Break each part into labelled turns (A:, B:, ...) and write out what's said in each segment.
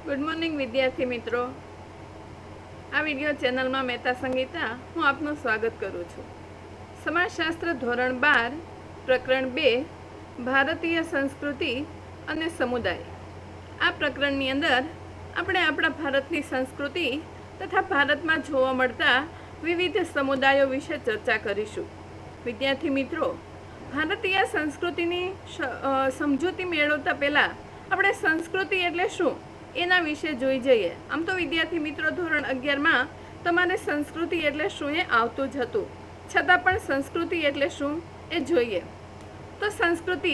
A: Good morning વિદ્યાર્થી મિત્રો, આ વિડીયો ચેનલમાં મહેતા સંગીતા હું આપનું સ્વાગત કરું છું. સમાજશાસ્ત્ર ધોરણ 12 પ્રકરણ 2 ભારતીય સંસ્કૃતિ અને સમુદાય. આ પ્રકરણની અંદર આપણે આપણા ભારતની સંસ્કૃતિ તથા ભારતમાં જોવા મળતા વિવિધ સમુદાયો વિશે ચર્ચા કરીશું. વિદ્યાર્થી મિત્રો, ભારતીય સંસ્કૃતિની સમજૂતી મેળવતા પહેલાં આપણે સંસ્કૃતિ એટલે શું એના વિશે જોઈ જઈએ. આમ તો વિદ્યાર્થી મિત્રો ધોરણ 11માં તમારે સંસ્કૃતિ એટલે શું એ આવતું જ હતું, છતાં પણ સંસ્કૃતિ એટલે શું એ જોઈએ. તો સંસ્કૃતિ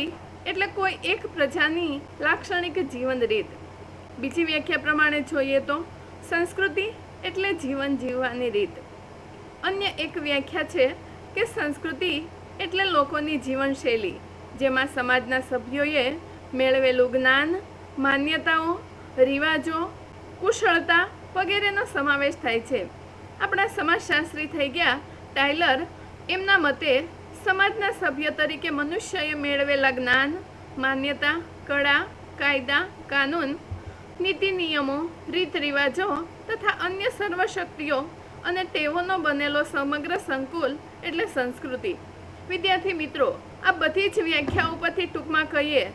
A: એટલે કોઈ એક પ્રજાની લાક્ષણિક જીવન રીત. બીજી વ્યાખ્યા પ્રમાણે જોઈએ તો સંસ્કૃતિ એટલે જીવન જીવવાની રીત. અન્ય એક વ્યાખ્યા છે કે સંસ્કૃતિ એટલે લોકોની જીવનશૈલી, જેમાં સમાજના સભ્યોએ મેળવેલું જ્ઞાન, માન્યતાઓ, રિવાજો, કુશળતા વગેરેનો સમાવેશ થાય છે. આપણા સમાજશાસ્ત્રી થઈ ગયા ટાયલર, એમના મતે સમાજના સભ્ય તરીકે મનુષ્યએ મેળવેલા જ્ઞાન, માન્યતા, કળા, કાયદા, કાનૂન, નીતિ નિયમો, રીત રિવાજો તથા અન્ય સર્વશક્તિઓ અને ટેવોનો બનેલો સમગ્ર સંકુલ એટલે સંસ્કૃતિ. વિદ્યાર્થી મિત્રો, આ બધી જ વ્યાખ્યાઓ પરથી ટૂંકમાં કહીએ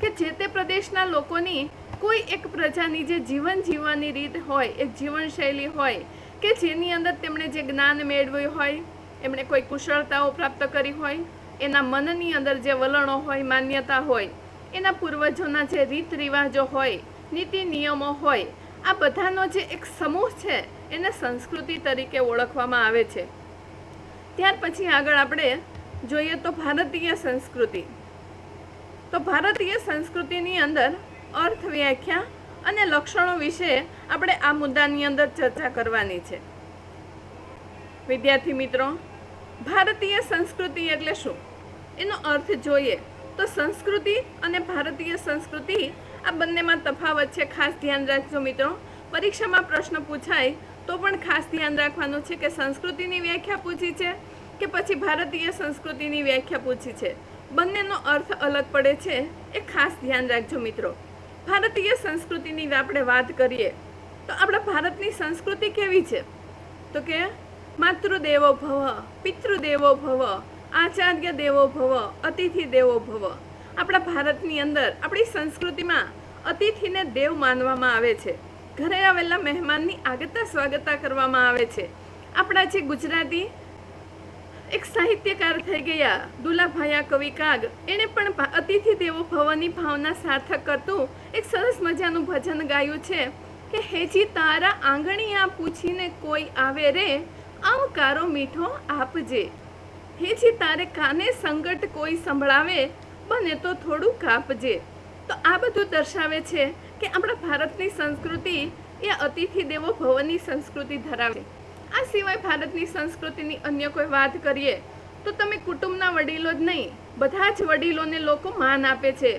A: કે જે તે પ્રદેશના લોકોની કોઈ એક પ્રજાની જે જીવન જીવવાની રીત હોય, એક જીવનશૈલી હોય કે જેની અંદર તેમણે જે જ્ઞાન મેળવ્યું હોય, એમણે કોઈ કુશળતાઓ પ્રાપ્ત કરી હોય, એના મનની અંદર જે વલણો હોય, માન્યતા હોય, એના પૂર્વજોના જે રીત રિવાજો હોય, નીતિ નિયમો હોય, આ બધાનો જે એક સમૂહ છે એને સંસ્કૃતિ તરીકે ઓળખવામાં આવે છે. ત્યાર પછી આગળ આપણે જોઈએ તો ભારતીય સંસ્કૃતિ. તો ભારતીય સંસ્કૃતિની અંદર અર્થ, વ્યાખ્યા અને લક્ષણો વિશે આપણે આ મુદ્દાની અંદર ચર્ચા કરવાની છે. વિદ્યાર્થી મિત્રો, ભારતીય સંસ્કૃતિ એટલે શું એનો અર્થ જોઈએ તો સંસ્કૃતિ અને ભારતીય સંસ્કૃતિ આ બંનેમાં તફાવત છે. ખાસ ધ્યાન રાખજો મિત્રો, પરીક્ષામાં પ્રશ્ન પૂછાય તો પણ ખાસ ધ્યાન રાખવાનું છે કે સંસ્કૃતિની વ્યાખ્યા પૂછી છે કે પછી ભારતીય સંસ્કૃતિની વ્યાખ્યા પૂછી છે. બંનેનો અર્થ અલગ પડે છે, એ ખાસ ધ્યાન રાખજો મિત્રો. ભારતીય સંસ્કૃતિની આપણે વાત કરીએ તો આપણા ભારતની સંસ્કૃતિ કેવી છે તો કે માતૃદેવો ભવ, પિતૃદેવો ભવ, આચાર્ય દેવો ભવ, અતિથિ દેવો ભવ. આપણા ભારતની અંદર આપણી સંસ્કૃતિમાં અતિથિને દેવ માનવામાં આવે છે. ઘરે આવેલા મહેમાનની આગતા સ્વાગતા કરવામાં આવે છે. આપણા જે ગુજરાતી એક સાહિત્યકાર થઈ ગયા દુલાભાયા કવિ કાગ, એણે પણ અતિથિ દેવો ભવની ભાવના સાર્થક કરતું એક સરસ મજાનું ભજન ગાયું છે કે હેજી તારા આંગણીયા પૂછીને કોઈ આવે રે, આવકારો મીઠો આપજે. હેજી તારે કાને સંગટ કોઈ સંભળાવે, બને તો થોડું કાપજે. તો આ બધું દર્શાવે છે કે આપણા ભારતની સંસ્કૃતિ એ અતિથિ દેવો ભવની સંસ્કૃતિ ધરાવે. આ સિવાય ભારતની સંસ્કૃતિની અન્ય કોઈ વાત કરીએ તો તમે કુટુંબના વડીલો જ નહીં, બધા જ વડીલોને લોકો માન આપે છે,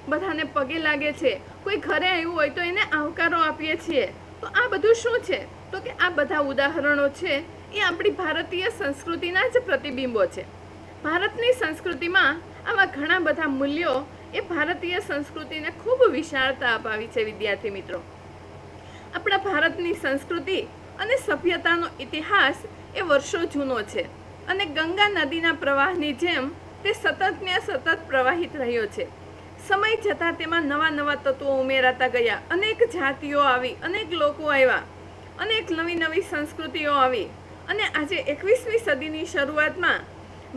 A: બધાને પગે લાગે છે. કોઈ ઘરે આવ્યું હોય તો એને આવકારો આપીએ છીએ. તો આ બધું શું છે તો કે આ બધા ઉદાહરણો છે એ આપણી ભારતીય સંસ્કૃતિના જ પ્રતિબિંબો છે. ભારતની સંસ્કૃતિમાં આવા ઘણા બધા મૂલ્યો એ ભારતીય સંસ્કૃતિને ખૂબ વિશાળતા અપાવી છે. વિદ્યાર્થી મિત્રો, આપણા ભારતની સંસ્કૃતિ અને સભ્યતાનો ઇતિહાસ એ વર્ષો જૂનો છે અને ગંગા નદીના પ્રવાહની જેમ તે સતત ને સતત પ્રવાહિત રહ્યો છે. સમય જતાં તેમાં નવા નવા તત્વો ઉમેરાતા ગયા, અનેક જાતિઓ આવી, અનેક લોકો આવ્યા, અનેક નવી નવી સંસ્કૃતિઓ આવી અને આજે 21મી સદીની શરૂઆતમાં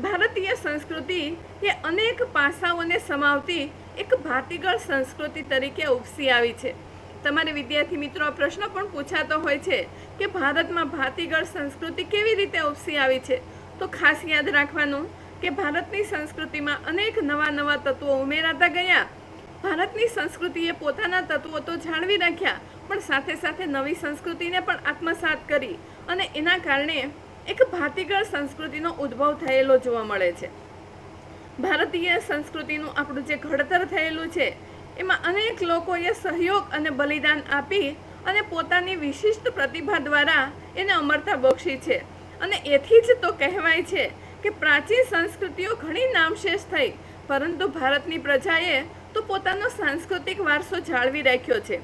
A: ભારતીય સંસ્કૃતિ એ અનેક પાસાઓને સમાવતી એક ભાતીગળ સંસ્કૃતિ તરીકે ઉપસી આવી છે. તમારે વિદ્યાર્થી મિત્રો આ પ્રશ્ન પણ પૂછાતો હોય છે કે ભારતમાં ભાતીગળ સંસ્કૃતિ કેવી રીતે ઉપસી આવી છે. તો ખાસ યાદ રાખવાનું કે ભારતની સંસ્કૃતિમાં અનેક નવા નવા તત્વો ઉમેરાતા ગયા. ભારતની સંસ્કૃતિએ પોતાના તત્વો તો જાળવી રાખ્યા, પણ સાથે સાથે નવી સંસ્કૃતિને પણ આત્મસાત કરી અને એના કારણે એક ભાતીગળ સંસ્કૃતિનો ઉદ્ભવ થયેલો જોવા મળે છે. ભારતીય સંસ્કૃતિનું આપણું જે ઘડતર થયેલું છે એમાં અનેક લોકોએ સહયોગ અને બલિદાન આપી અને પોતાની વિશિષ્ટ પ્રતિભા દ્વારા એને અમરતા બક્ષી છે. અને એથી જ તો કહેવાય છે કે પ્રાચીન સંસ્કૃતિઓ ઘણી નામશેષ થઈ, પરંતુ ભારતની પ્રજાએ તો પોતાનો સાંસ્કૃતિક વારસો જાળવી રાખ્યો છે.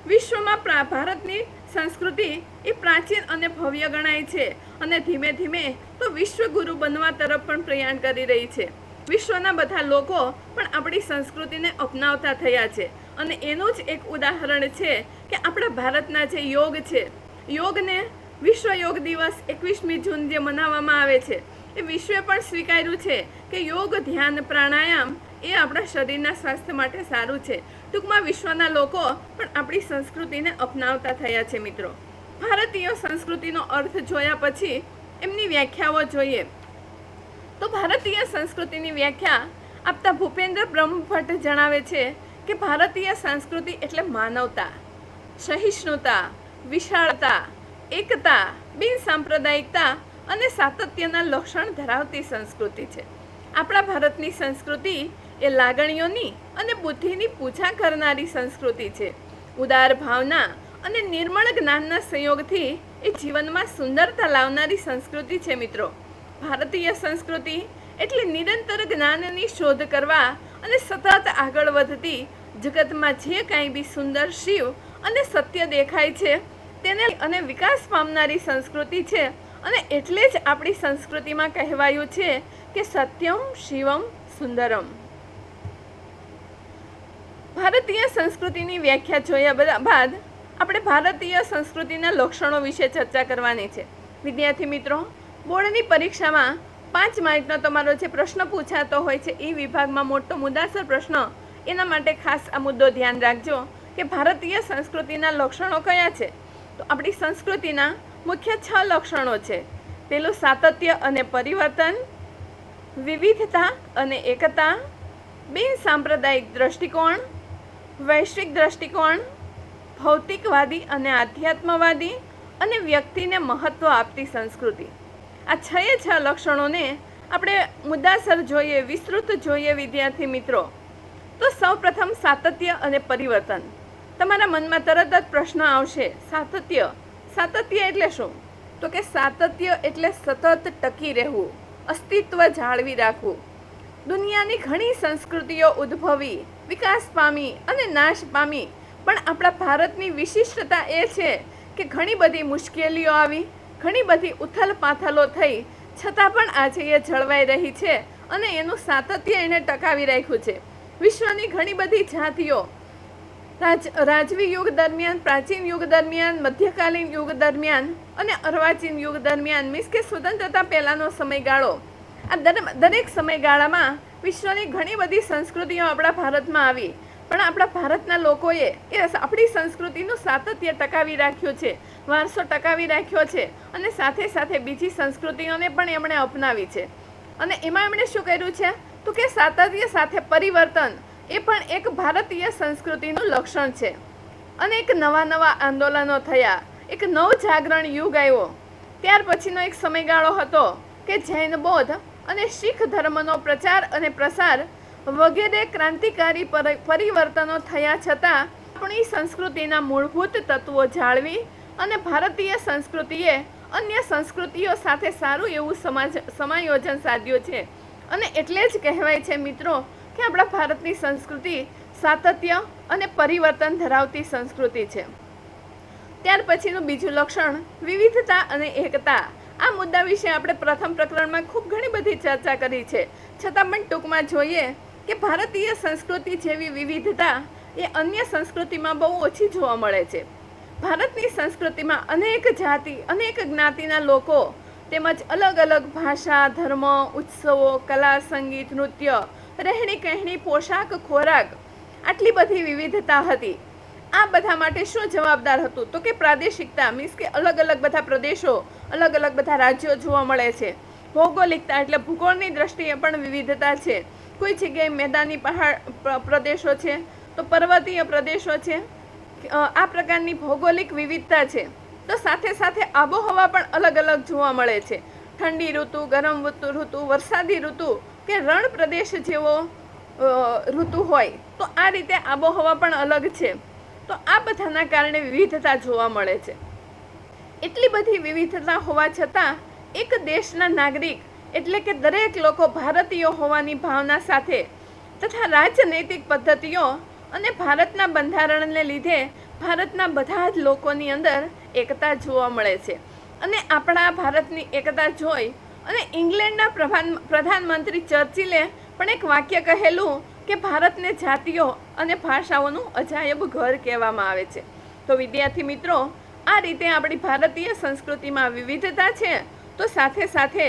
A: વિશ્વમાં ભારતની સંસ્કૃતિ એ પ્રાચીન અને ભવ્ય ગણાય છે અને ધીમે ધીમે તો વિશ્વગુરુ બનવા તરફ પણ પ્રયાણ કરી રહી છે. વિશ્વના બધા લોકો પણ આપણી સંસ્કૃતિને અપનાવતા થયા છે અને એનું જ એક ઉદાહરણ છે કે આપણા ભારતના જે યોગ છે, યોગને વિશ્વ યોગ દિવસ 21મી જૂન જે મનાવવામાં આવે છે એ વિશ્વે પણ સ્વીકાર્યું છે કે યોગ, ધ્યાન, પ્રાણાયામ એ આપણા શરીરના સ્વાસ્થ્ય માટે સારું છે. ટૂંકમાં વિશ્વના લોકો પણ આપણી સંસ્કૃતિને અપનાવતા થયા છે. મિત્રો, ભારતીય સંસ્કૃતિનો અર્થ જોયા પછી એમની વ્યાખ્યાઓ જોઈએ તો ભારતીય સંસ્કૃતિની વ્યાખ્યા આપતા ભૂપેન્દ્ર બ્રહ્મભટ્ટ જણાવે છે કે ભારતીય સંસ્કૃતિ એટલે માનવતા, સહિષ્ણુતા, વિશાળતા, એકતા, બિનસાંપ્રદાયિકતા અને સાતત્યના લક્ષણ ધરાવતી સંસ્કૃતિ છે. આપણા ભારતની સંસ્કૃતિ એ લાગણીઓની અને બુદ્ધિની પૂજા કરનારી સંસ્કૃતિ છે. ઉદાર ભાવના અને નિર્મળ જ્ઞાનના સંયોગથી એ જીવનમાં સુંદરતા લાવનારી સંસ્કૃતિ છે. મિત્રો, ભારતીય સંસ્કૃતિ એટલે નિરંતર જ્ઞાનની શોધ કરવા અને સતત આગળ વધતી જગતમાં જે કાંઈ બી સુંદર, શિવ અને સત્ય દેખાય છે તેને અને વિકાસ પામનારી સંસ્કૃતિ છે. અને એટલે જ આપણી સંસ્કૃતિમાં કહેવાયું છે કે સત્યમ શિવમ સુંદરમ. ભારતીય સંસ્કૃતિની વ્યાખ્યા જોયા બાદ આપણે ભારતીય સંસ્કૃતિના લક્ષણો વિશે ચર્ચા કરવાની છે. વિદ્યાર્થી મિત્રો, બોર્ડની પરીક્ષામાં 5 માર્કનો તમારો જે પ્રશ્ન પૂછાતો હોય છે એ વિભાગમાં મોટો મુદ્દાસર પ્રશ્ન, એના માટે ખાસ આ મુદ્દો ધ્યાન રાખજો કે ભારતીય સંસ્કૃતિના લક્ષણો કયા છે. તો આપણી સંસ્કૃતિના મુખ્ય 6 લક્ષણો છે. પેલું સાતત્ય અને પરિવર્તન, વિવિધતા અને એકતા, બિનસાંપ્રદાયિક દ્રષ્ટિકોણ, વૈશ્વિક દ્રષ્ટિકોણ, ભૌતિકવાદી અને આધ્યાત્મવાદી અને વ્યક્તિને મહત્વ આપતી સંસ્કૃતિ. આ 6 લક્ષણોને આપણે મુદ્દાસર જોઈએ, વિસ્તૃત જોઈએ. વિદ્યાર્થી મિત્રો, તો સૌપ્રથમ સાતત્ય અને પરિવર્તન. તમારા મનમાં તરત જ પ્રશ્ન આવશે, સાતત્ય એટલે શું? તો કે સાતત્ય એટલે સતત ટકી રહેવું, અસ્તિત્વ જાળવી રાખવું. દુનિયાની ઘણી સંસ્કૃતિઓ ઉદ્ભવી, વિકાસ પામી અને નાશ પામી, પણ આપણા ભારતની વિશિષ્ટતા એ છે કે ઘણી બધી મુશ્કેલીઓ આવી, ઘણી બધી ઉથલ પાથલો થઈ, છતાં પણ આજે એ જળવાઈ રહી છે અને એનું સાતત્ય એને ટકાવી રાખ્યું છે. વિશ્વની ઘણી બધી જાતિઓ રાજવી યુગ દરમિયાન, પ્રાચીન યુગ દરમિયાન, મધ્યકાલીન યુગ દરમિયાન અને અર્વાચીન યુગ દરમિયાન, મીન્સ કે સ્વતંત્રતા પહેલાંનો સમયગાળો, આ દરેક સમયગાળામાં વિશ્વની ઘણી બધી સંસ્કૃતિઓ આપણા ભારતમાં આવી, પણ આપણા ભારતના લોકોએ એ આપણી સંસ્કૃતિનું સાતત્ય ટકાવી રાખ્યું છે, વારસો ટકાવી રાખ્યો છે અને સાથે સાથે બીજી સંસ્કૃતિઓને પણ એમણે અપનાવી છે. અને એમાં એમણે શું કર્યું છે તો કે સાતત્ય સાથે પરિવર્તન એ પણ એક ભારતીય સંસ્કૃતિનું લક્ષણ છે. અનેક નવા આંદોલનો થયા, એક નવજાગરણ યુગ આવ્યો. ત્યાર પછીનો એક સમયગાળો હતો કે જૈન, બૌદ્ધ અને શીખ ધર્મનો પ્રચાર અને પ્રસાર વગેરે ક્રાંતિકારી પરિવર્તનો થયા છતાં આપણી સંસ્કૃતિના મૂળભૂત તત્વો જાળવી અને ભારતીય સંસ્કૃતિએ અન્ય સંસ્કૃતિઓ સાથે સારું એવું સમાયોજન સાધ્યું છે. અને એટલે જ કહેવાય છે મિત્રો કે આપણા ભારતની સંસ્કૃતિ સાતત્ય અને પરિવર્તન ધરાવતી સંસ્કૃતિ છે. ત્યાર પછીનું બીજું લક્ષણ વિવિધતા અને એકતા. આ મુદ્દા વિશે આપણે પ્રથમ પ્રકરણમાં ખૂબ ઘણી બધી ચર્ચા કરી છે, છતાં પણ ટૂંકમાં જોઈએ કે ભારતીય સંસ્કૃતિ જેવી વિવિધતા એ અન્ય સંસ્કૃતિમાં બહુ ઓછી જોવા મળે છે. ભારતની સંસ્કૃતિમાં અનેક જાતિ, અનેક જ્ઞાતિના લોકો તેમજ અલગ અલગ ભાષા, ધર્મ, ઉત્સવો, કલા, સંગીત, નૃત્ય, રહેણી કહેણી, પોશાક, ખોરાક, આટલી બધી વિવિધતા હતી. આ બધા માટે શું જવાબદાર હતું તો કે પ્રાદેશિકતા, મીન્સ કે અલગ અલગ બધા પ્રદેશો, અલગ અલગ બધા રાજ્યો જોવા મળે છે. ભૌગોલિકતા એટલે ભૂગોળની દ્રષ્ટિએ પણ વિવિધતા છે. કોઈ જગ્યાએ મેદાની પહાડ પ્રદેશો છે તો પર્વતીય પ્રદેશો છે. આ પ્રકારની ભૌગોલિક વિવિધતા છે. તો સાથે સાથે આબોહવા પણ અલગ અલગ જોવા મળે છે. ઠંડી ઋતુ, ગરમ ઋતુ, વરસાદી ઋતુ કે રણ પ્રદેશ જેવો ઋતુ હોય, તો આ રીતે આબોહવા પણ અલગ છે. તો આ બધાના કારણે વિવિધતા જોવા મળે છે. એટલી બધી વિવિધતા હોવા છતાં એક દેશના નાગરિક એટલે કે દરેક લોકો ભારતીયો હોવાની ભાવના સાથે તથા રાજનૈતિક પદ્ધતિઓ અને ભારતના બંધારણને લીધે ભારતના બધા જ લોકોની અંદર એકતા જોવા મળે છે. અને આપણા ભારતની એકતા જોઈ અને ઇંગ્લેન્ડના પ્રધાનમંત્રી ચર્ચિલે પણ એક વાક્ય કહેલું કે ભારતને જાતિઓ અને ભાષાઓનું અજાયબ ઘર કહેવામાં આવે છે. તો વિદ્યાર્થી મિત્રો, આ રીતે આપણી ભારતીય સંસ્કૃતિમાં વિવિધતા છે તો સાથે સાથે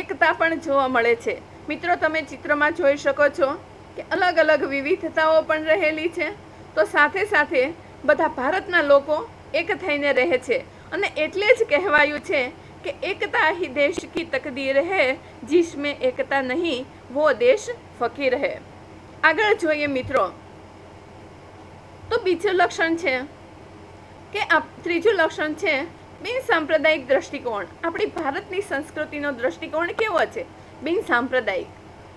A: એકતા પણ જોવા મળે છે. મિત્રો, તમે ચિત્રમાં જોઈ શકો છો કે અલગ અલગ વિવિધતાઓ પણ રહેલી છે. તો સાથે સાથે બધા ભારતના લોકો એક થઈને રહે છે અને એટલે જ કહેવાયું છે કે એકતા હી દેશ કી તકદીર હૈ, જિસમેં એકતા નહીં વો દેશ ફકીર હૈ. આગળ જોઈએ મિત્રો, તો બીજું લક્ષણ છે કે ત્રીજું લક્ષણ છે બિન સાંપ્રદાયિક દ્રષ્ટિકોણ. આપણી ભારતની સંસ્કૃતિનો દ્રષ્ટિકોણ કેવો છે? બિન સાંપ્રદાયિક.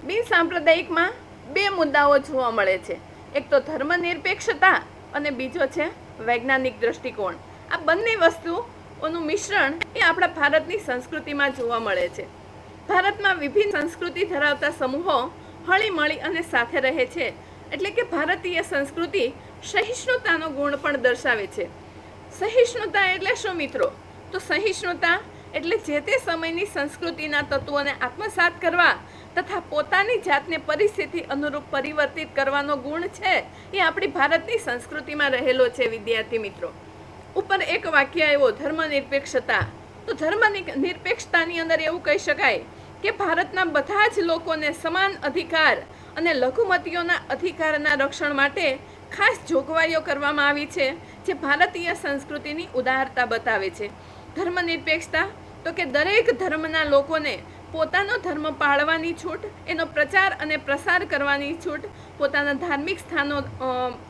A: બિન સાંપ્રદાયિકમાં બે મુદ્દાઓ જોવા મળે છે. એક તો ધર્મનિરપેક્ષતા અને બીજો છે વૈજ્ઞાનિક દ્રષ્ટિકોણ. આ બંને વસ્તુઓનું મિશ્રણ એ આપણા ભારતની સંસ્કૃતિમાં જોવા મળે છે. ભારતમાં વિભિન્ન સંસ્કૃતિ ધરાવતા સમૂહો હળી મળી અને સાથે રહે છે. એટલે કે ભારતીય સંસ્કૃતિ સહિષ્ણુતાનો ગુણ પણ દર્શાવે છે. સહિષ્ણુતા એટલે શું મિત્રો? તો સહિષ્ણુતા એટલે જે તે સમયની સંસ્કૃતિના તત્વોને આત્મસાત કરવા તથા પોતાની જાતને પરિસ્થિતિ અનુરૂપ પરિવર્તિત કરવાનો ગુણ છે એ આપણી ભારતની સંસ્કૃતિમાં રહેલો છે. વિદ્યાર્થી મિત્રો, ઉપર એક વાક્ય આવ્યો ધર્મનિરપેક્ષતા. તો ધર્મનિરપેક્ષતાની અંદર એવું કહી શકાય કે ભારતના બધા જ લોકોને સમાન અધિકાર અને લઘુમતીઓના અધિકારના રક્ષણ માટે ખાસ જોગવાઈઓ કરવામાં આવી છે જે ભારતીય સંસ્કૃતિની ઉદારતા બતાવે છે. ધર્મનિરપેક્ષતા તો કે દરેક ધર્મના લોકોને પોતાનો ધર્મ પાળવાની છૂટ, એનો પ્રચાર અને પ્રસાર કરવાની છૂટ, પોતાના ધાર્મિક સ્થાનો,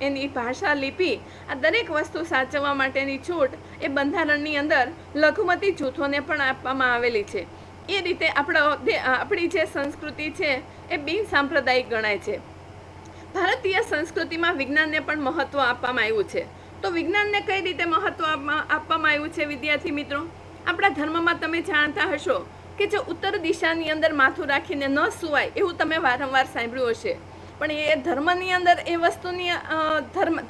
A: એની ભાષા, લિપિ, આ દરેક વસ્તુ સાચવવા માટેની છૂટ એ બંધારણની અંદર લઘુમતી જૂથોને પણ આપવામાં આવેલી છે. એ રીતે આપણી જે સંસ્કૃતિ છે એ બિન સાંપ્રદાયિક ગણાય છે. ભારતીય સંસ્કૃતિમાં વિજ્ઞાનને પણ મહત્વ આપવામાં આવ્યું છે. તો વિજ્ઞાનને કઈ રીતે મહત્વ આપવામાં આવ્યું છે વિદ્યાર્થી મિત્રો? આપણા ધર્મમાં તમે જાણતા હશો કે જો ઉત્તર દિશાની અંદર માથું રાખીને ન સુવાય એવું તમે વારંવાર સાંભળ્યું હશે. પણ એ ધર્મની અંદર એ વસ્તુની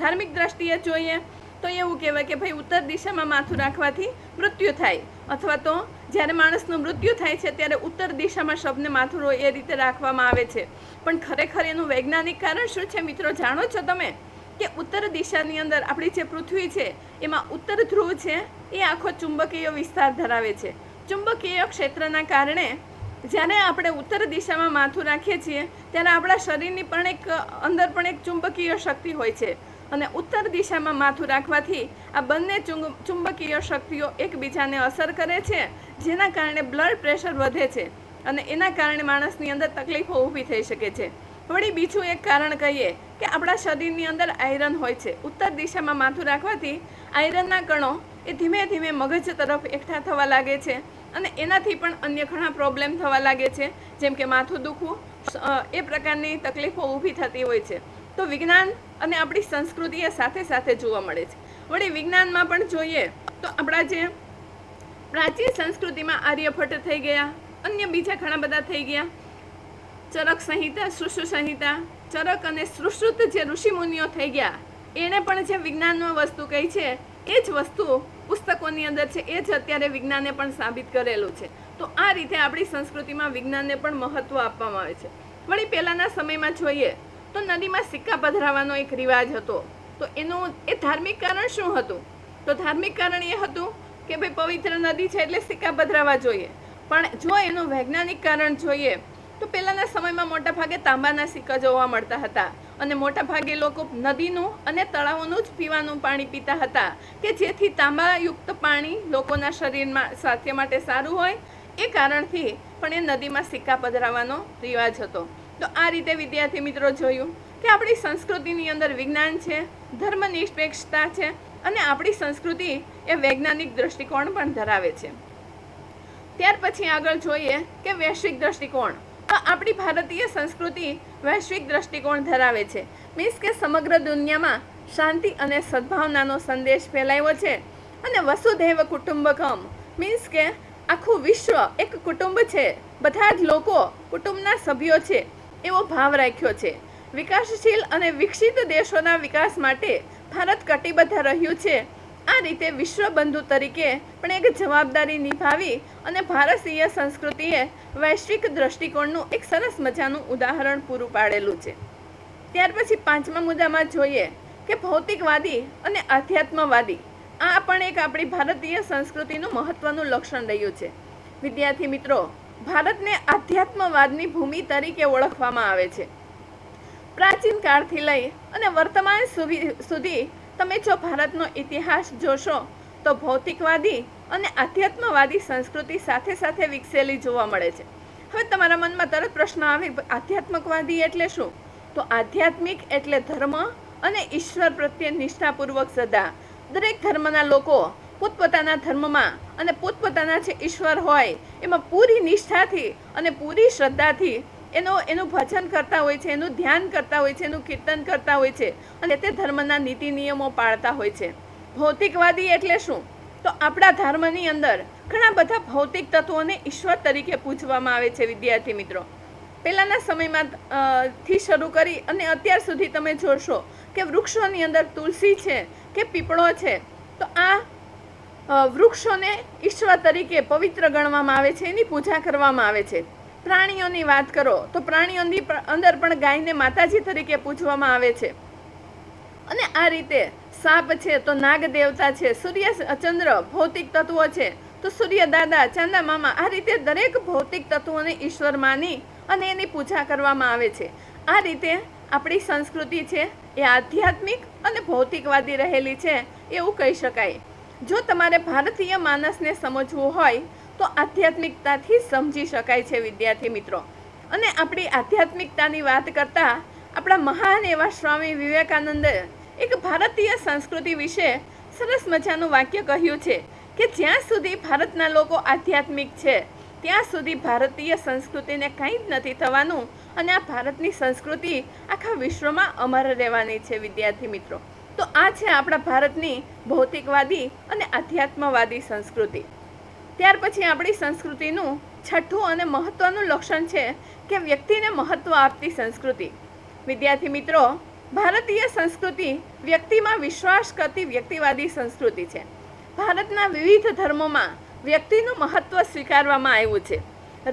A: ધાર્મિક દ્રષ્ટિએ જોઈએ તો એવું કહેવાય કે ભાઈ ઉત્તર દિશામાં માથું રાખવાથી મૃત્યુ થાય, અથવા તો જ્યારે માણસનું મૃત્યુ થાય છે ત્યારે ઉત્તર દિશામાં શબને માથું એ રીતે રાખવામાં આવે છે. પણ ખરેખર એનું વૈજ્ઞાનિક કારણ શું છે મિત્રો, જાણો છો તમે? કે ઉત્તર દિશાની અંદર આપણી જે પૃથ્વી છે એમાં ઉત્તર ધ્રુવ છે એ આખો ચુંબકીય વિસ્તાર ધરાવે છે. ચુંબકીય ક્ષેત્રના કારણે જ્યારે આપણે ઉત્તર દિશામાં માથું રાખીએ છીએ ત્યારે આપણા શરીરની પણ અંદર પણ એક ચુંબકીય શક્તિ હોય છે. અને ઉત્તર દિશામાં માથું રાખવાથી આ બંને ચુંબકીય શક્તિઓ એકબીજાને અસર કરે છે, જેના કારણે બ્લડ પ્રેશર વધે છે અને એના કારણે માણસની અંદર તકલીફો ઊભી થઈ શકે છે. વળી બીજું એક કારણ કહીએ કે આપણા શરીરની અંદર આયરન હોય છે. ઉત્તર દિશામાં માથું રાખવાથી આયરનના કણો એ ધીમે ધીમે મગજ તરફ એકઠા થવા લાગે છે અને એનાથી પણ અન્ય ઘણા પ્રોબ્લેમ થવા લાગે છે, જેમ કે માથું દુખવું, એ પ્રકારની તકલીફો ઊભી થતી હોય છે. તો વિજ્ઞાન અને આપણી સંસ્કૃતિ એ સાથે સાથે જોવા મળે છે. વળી વિજ્ઞાનમાં પણ જોઈએ તો આપણા જે પ્રાચીન સંસ્કૃતિમાં આર્યભટ્ટ થઈ ગયા, અન્ય બીજા ઘણા બધા થઈ ગયા. ચરક સંહિતા, સુશ્રુત સંહિતા, ચરક અને સુશ્રુત જે ઋષિમુનિઓ થઈ ગયા, એણે પણ જે વિજ્ઞાનમાં વસ્તુ કહી છે એ જ વસ્તુ પુસ્તકોની અંદર છે, એ જ અત્યારે વિજ્ઞાને પણ સાબિત કરેલું છે. તો આ રીતે આપણી સંસ્કૃતિમાં વિજ્ઞાનને પણ મહત્વ આપવામાં આવે છે. વળી પહેલાંના સમયમાં જોઈએ તો નદીમાં સિક્કા પધરાવવાનો એક રિવાજ હતો. તો એનું એ ધાર્મિક કારણ શું હતું? તો ધાર્મિક કારણ એ હતું કે ભાઈ પવિત્ર નદી છે એટલે સિક્કા પધરાવવા જોઈએ. પણ જો એનું વૈજ્ઞાનિક કારણ જોઈએ તો પહેલાંના સમયમાં મોટા ભાગે તાંબાના સિક્કા જોવા મળતા હતા અને મોટા ભાગે લોકો નદીનું અને તળાવોનું જ પીવાનું પાણી પીતા હતા કે જેથી તાંબાયુક્ત પાણી લોકોના શરીરમાં સ્વાસ્થ્ય માટે સારું હોય, એ કારણથી પણ એ નદીમાં સિક્કા પધરાવવાનો રિવાજ હતો. તો આ રીતે વિદ્યાર્થી મિત્રો જોયું કે આપણી સંસ્કૃતિની અંદર વિજ્ઞાન છે, ધર્મનિરપેક્ષતા છે અને આપણી સંસ્કૃતિ એ વૈજ્ઞાનિક દ્રષ્ટિકોણ પણ ધરાવે છે. ત્યાર પછી આગળ જોઈએ કે વૈશ્વિક દ્રષ્ટિકોણ. તો આપણી ભારતીય સંસ્કૃતિ વૈશ્વિક દ્રષ્ટિકોણ ધરાવે છે. મીન્સ કે સમગ્ર દુનિયામાં શાંતિ અને સદભાવનાનો સંદેશ ફેલાયો છે અને વસુધૈવ કુટુંબકમ મીન્સ કે આખું વિશ્વ એક કુટુંબ છે, બધા જ લોકો કુટુંબના સભ્યો છે એવો ભાવ રાખ્યો છે. વિકાસશીલ અને વિકસિત દેશોના વિકાસ માટે ભારત કટિબદ્ધ રહ્યું છે આ રીતે વિશ્વબંધુ તરીકે પણ એક જવાબદારી નિભાવી અને ભારતીય સંસ્કૃતિએ વૈશ્વિક દ્રષ્ટિકોણનું એક સરસ મજાનું ઉદાહરણ પૂરું પાડેલું છે. ત્યાર પછી 5મા મુદ્દામાં જોઈએ કે ભૌતિકવાદી અને આધ્યાત્મવાદી આ પણ એક આપણી ભારતીય સંસ્કૃતિનું મહત્વનું લક્ષણ રહ્યું છે. વિદ્યાર્થી મિત્રો, ભારતને આધ્યાત્મવાદની ભૂમિ તરીકે ઓળખવામાં આવે છે. પ્રાચીન કાળથી લઈ અને વર્તમાન સુધી તમે જો ભારતનો ઇતિહાસ જોશો તો ભૌતિકવાદી અને આધ્યાત્મવાદી સંસ્કૃતિ સાથે સાથે વિકસેલી જોવા મળે છે. હવે તમારા મનમાં તરત પ્રશ્ન આવે, આધ્યાત્મકવાદી એટલે શું? તો આધ્યાત્મિક એટલે ધર્મ અને ઈશ્વર પ્રત્યે નિષ્ઠાપૂર્વક શ્રદ્ધા. દરેક ધર્મના લોકો પોતપોતાના ધર્મમાં અને પોતપોતાના જે ઈશ્વર હોય એમાં પૂરી નિષ્ઠાથી અને પૂરી શ્રદ્ધાથી એનું ભજન કરતા હોય છે, એનું ધ્યાન કરતા હોય છે, એનું કીર્તન કરતા હોય છે અને તે ધર્મના નીતિ નિયમો પાળતા હોય છે. ભૌતિકવાદી એટલે શું? તો આપણા ધર્મની અંદર ઘણા બધા ભૌતિક તત્વોને ઈશ્વર તરીકે પૂજવામાં આવે છે. વિદ્યાર્થી મિત્રો, પહેલાંના સમયમાં થી શરૂ કરી અને અત્યાર સુધી તમે જોશો કે વૃક્ષોની અંદર તુલસી છે કે પીપળો છે, તો આ વૃક્ષોને ઈશ્વર તરીકે પવિત્ર ગણવામાં આવે છે, એની પૂજા કરવામાં આવે છે. પ્રાણીઓની વાત કરો તો પ્રાણીઓની અંદર પણ ગાયને માતાજી તરીકે પૂજવામાં આવે છે. અને આ રીતે સાપ છે તો નાગ દેવતા છે, સૂર્ય ચંદ્ર ભૌતિક તત્વો છે તો સૂર્ય દાદા, ચાંદા મામા, આ રીતે દરેક ભૌતિક તત્વોને ઈશ્વર માની અને એની પૂજા કરવામાં આવે છે. આ રીતે આપણી સંસ્કૃતિ છે એ આધ્યાત્મિક અને ભૌતિકવાદી રહેલી છે એવું કહી શકાય. જો તમારે ભારતીય માનસને સમજવું હોય તો આધ્યાત્મિકતાથી સમજી શકાય છે. વિદ્યાર્થી મિત્રો, અને આપણી આધ્યાત્મિકતાની વાત કરતા આપણા મહાન એવા સ્વામી વિવેકાનંદે એક ભારતીય સંસ્કૃતિ વિશે સરસ મજાનું વાક્ય કહ્યું છે કે જ્યાં સુધી ભારતના લોકો આધ્યાત્મિક છે ત્યાં સુધી ભારતીય સંસ્કૃતિને કંઈ જ નથી થવાનું અને આ ભારતની સંસ્કૃતિ આખા વિશ્વમાં અમર રહેવાની છે. વિદ્યાર્થી મિત્રો, તો આ છે આપણા ભારતની ભૌતિકવાદી અને આધ્યાત્મવાદી સંસ્કૃતિ. ત્યાર પછી આપણી સંસ્કૃતિનું છઠ્ઠું અને મહત્વનું લક્ષણ છે કે વ્યક્તિને મહત્વ આપતી સંસ્કૃતિ. વિદ્યાર્થી મિત્રો, ભારતીય સંસ્કૃતિ વ્યક્તિમાં વિશ્વાસ કરતી વ્યક્તિવાદી સંસ્કૃતિ છે. ભારતના વિવિધ ધર્મોમાં વ્યક્તિનું મહત્વ સ્વીકારવામાં આવ્યું છે.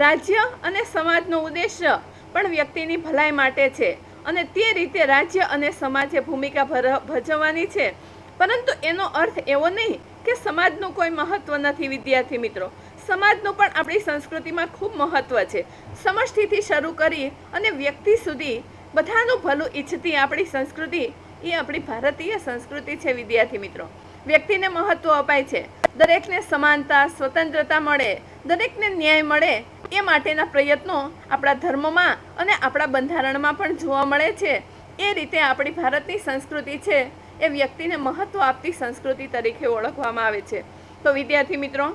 A: રાજ્ય અને સમાજનો ઉદ્દેશ્ય પણ વ્યક્તિની ભલાઈ માટે છે અને તે રીતે રાજ્ય અને સમાજે ભૂમિકા ભજવવાની છે. પરંતુ એનો અર્થ એવો નહીં કે સમાજનું કોઈ મહત્વ નથી. વિદ્યાર્થી મિત્રો, સમાજનું પણ આપણી સંસ્કૃતિમાં ખૂબ મહત્વ છે. સમષ્ટિથી શરૂ કરી અને વ્યક્તિ સુધી બધાનું ભલું ઈચ્છતી આપણી સંસ્કૃતિ એ આપણી ભારતીય સંસ્કૃતિ છે. વિદ્યાર્થી મિત્રો, વ્યક્તિને મહત્વ અપાય છે, દરેકને સમાનતા, સ્વતંત્રતા મળે, દરેકને ન્યાય મળે એ માટેના પ્રયત્નો આપણા ધર્મમાં અને આપણા બંધારણમાં પણ જોવા મળે છે. એ રીતે આપણી ભારતની સંસ્કૃતિ છે એ વ્યક્તિને મહત્વ આપતી સંસ્કૃતિ તરીકે ઓળખવામાં આવે છે. તો વિદ્યાર્થી મિત્રો,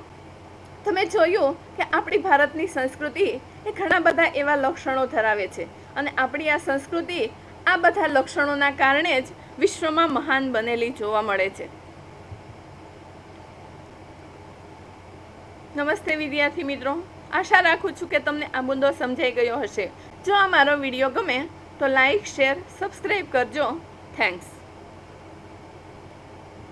A: તમે જોયું કે આપણી ભારતની સંસ્કૃતિ એ ઘણા બધા એવા લક્ષણો ધરાવે છે અને આપણી આ સંસ્કૃતિ આ બધા લક્ષણોના કારણે જ વિશ્વમાં મહાન બનેલી જોવા મળે છે. નમસ્તે વિદ્યાર્થી મિત્રો, આશા રાખું છું કે તમને આ મુદ્દો સમજાઈ ગયો હશે. જો આ મારો વિડીયો ગમે તો લાઈક, શેર, સબસ્ક્રાઈબ કરજો. થેન્ક્સ.